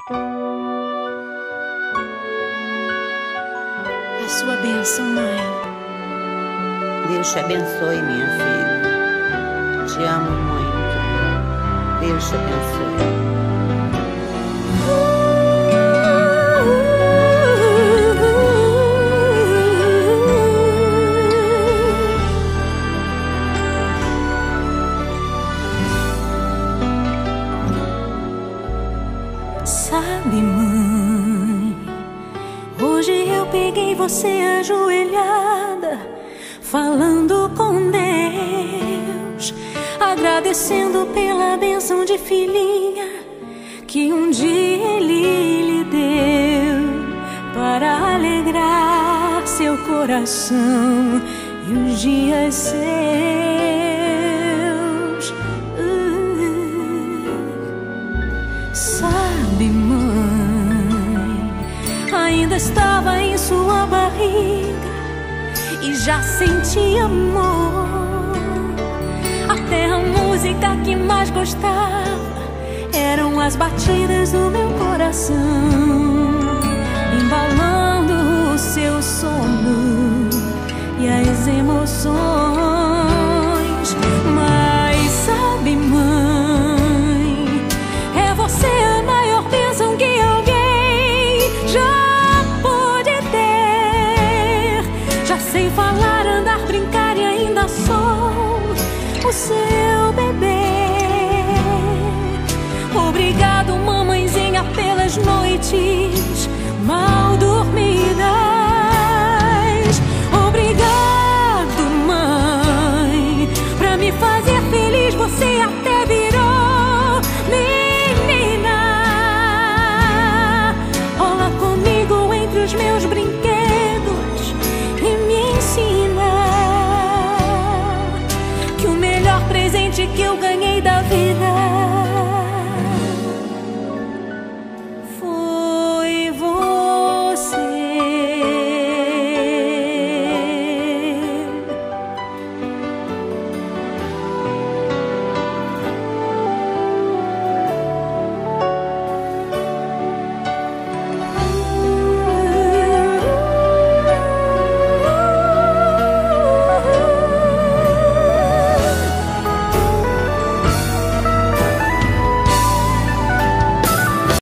A sua bênção, mãe. Deus te abençoe, minha filha. Te amo muito. Deus te abençoe. Sabe, mãe, hoje eu peguei você ajoelhada, falando com Deus, agradecendo pela bênção de filhinha que um dia Ele lhe deu, para alegrar seu coração e os dias seus. Sabe, mãe, ainda estava em sua barriga e já sentia amor. Até a música que mais gostava eram as batidas do meu coração, embalando o seu sono e as emoções. Mas sabe, mãe, é você a maior bênção que alguém já pôde ter. Já sei falar, andar, brincar e ainda sou o seu bebê. Obrigado, mamãezinha, pelas noites.